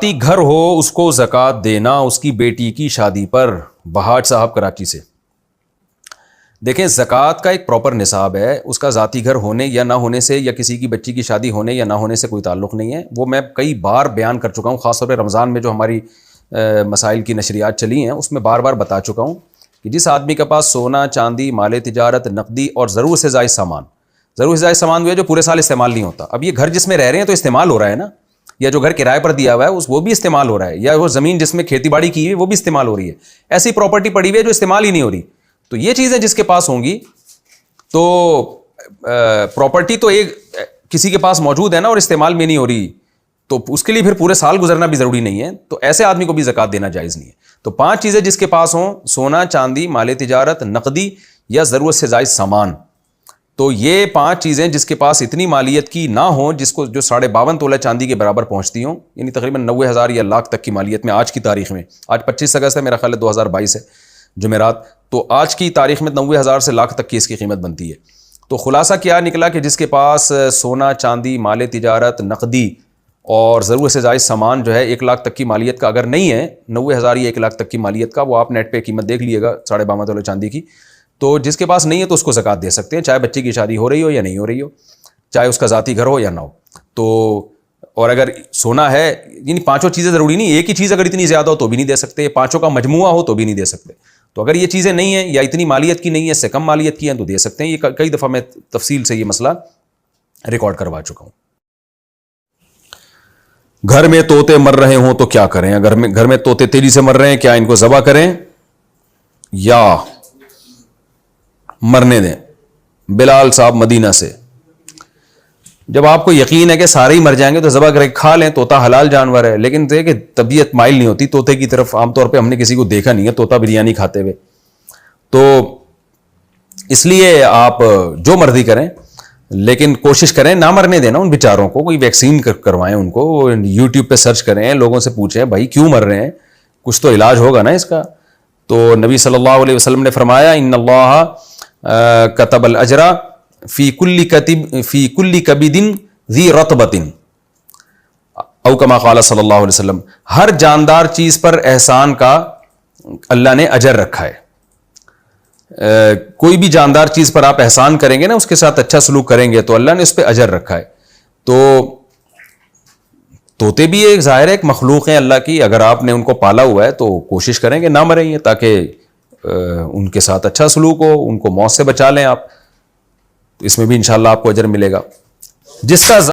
گھر ہو اس کو زکوٰۃ دینا اس کی بیٹی کی شادی پر. بہاٹ صاحب کراچی سے. دیکھیں زکوٰۃ کا ایک پراپر نصاب ہے, اس کا ذاتی گھر ہونے یا نہ ہونے سے یا کسی کی بچی کی شادی ہونے یا نہ ہونے سے کوئی تعلق نہیں ہے. وہ میں کئی بار بیان کر چکا ہوں, خاص طور پہ رمضان میں جو ہماری مسائل کی نشریات چلی ہیں اس میں بار بار بتا چکا ہوں کہ جس آدمی کے پاس سونا چاندی مال تجارت نقدی اور ضرورت سے زائد سامان, ضرورت سے زائد سامان جو پورے سال استعمال نہیں ہوتا. اب یہ گھر جس میں رہ رہے ہیں تو استعمال ہو رہا ہے نا, یا جو گھر کرائے پر دیا ہوا ہے وہ بھی استعمال ہو رہا ہے, یا وہ زمین جس میں کھیتی باڑی کی ہوئی وہ بھی استعمال ہو رہی ہے. ایسی پراپرٹی پڑی ہوئی ہے جو استعمال ہی نہیں ہو رہی. تو یہ چیزیں جس کے پاس ہوں گی تو پراپرٹی تو ایک کسی کے پاس موجود ہے نا اور استعمال میں نہیں ہو رہی, تو اس کے لیے پھر پورے سال گزرنا بھی ضروری نہیں ہے. تو ایسے آدمی کو بھی زکوٰۃ دینا جائز نہیں ہے. تو 5 چیزیں جس کے پاس ہوں, سونا چاندی مال تجارت نقدی یا ضرورت سے زائد سامان. تو یہ 5 چیزیں جس کے پاس اتنی مالیت کی نہ ہوں, جس کو جو 52.5 تولہ چاندی کے برابر پہنچتی ہوں, یعنی تقریباً 90,000 یا لاکھ تک کی مالیت میں آج کی تاریخ میں, آج 25 اگست ہے میرا خیال ہے 2022 ہے جمعرات, تو آج کی تاریخ میں 90,000 سے لاکھ تک کی اس کی قیمت بنتی ہے. تو خلاصہ کیا نکلا کہ جس کے پاس سونا چاندی مال تجارت نقدی اور ضرورت سے زائد سامان جو ہے 1 لاکھ تک کی مالیت کا اگر نہیں ہے, 90,000 یا 1 لاکھ تک کی مالیت کا, وہ آپ نیٹ پہ قیمت دیکھ لیے گا 52.5 تولہ چاندی کی, تو جس کے پاس نہیں ہے تو اس کو زکوٰۃ دے سکتے ہیں, چاہے بچے کی شادی ہو رہی ہو یا نہیں ہو رہی ہو, چاہے اس کا ذاتی گھر ہو یا نہ ہو. تو اور اگر سونا ہے, یعنی 5 چیزیں ضروری نہیں, ایک ہی چیز اگر اتنی زیادہ ہو تو بھی نہیں دے سکتے, 5 کا مجموعہ ہو تو بھی نہیں دے سکتے. تو اگر یہ چیزیں نہیں ہیں یا اتنی مالیت کی نہیں ہے, اس سے کم مالیت کی ہیں تو دے سکتے ہیں. یہ کئی دفعہ میں تفصیل سے یہ مسئلہ ریکارڈ کروا چکا ہوں. گھر میں طوطے مر رہے ہوں تو کیا کریں؟ اگر گھر میں طوطے تیزی سے مر رہے ہیں, کیا ان کو ذبح کریں یا مرنے دیں؟ بلال صاحب مدینہ سے. جب آپ کو یقین ہے کہ سارے ہی مر جائیں گے تو ذبح کر کے کھا لیں, طوطا حلال جانور ہے. لیکن کہ طبیعت مائل نہیں ہوتی طوطے کی طرف, عام طور پہ ہم نے کسی کو دیکھا نہیں ہے طوطا بریانی کھاتے ہوئے. تو اس لیے آپ جو مرضی کریں, لیکن کوشش کریں نہ مرنے دینا ان بیچاروں کو. کوئی ویکسین کروائیں ان کو, یوٹیوب پہ سرچ کریں, لوگوں سے پوچھیں بھائی کیوں مر رہے ہیں, کچھ تو علاج ہوگا نا اس کا. تو نبی صلی اللہ علیہ وسلم نے فرمایا ان اللہ کتب الاجر فی کل کبد ذی رطبۃ او کما قال صلی اللہ علیہ وسلم. ہر جاندار چیز پر احسان کا اللہ نے اجر رکھا ہے. کوئی بھی جاندار چیز پر آپ احسان کریں گے نا, اس کے ساتھ اچھا سلوک کریں گے تو اللہ نے اس پہ اجر رکھا ہے. تو طوطے بھی ایک ظاہر ہے ایک مخلوق ہیں اللہ کی, اگر آپ نے ان کو پالا ہوا ہے تو کوشش کریں کہ نہ مریں, تاکہ ان کے ساتھ اچھا سلوک ہو, ان کو موت سے بچا لیں آپ. اس میں بھی انشاءاللہ آپ کو اجر ملے گا. جس کا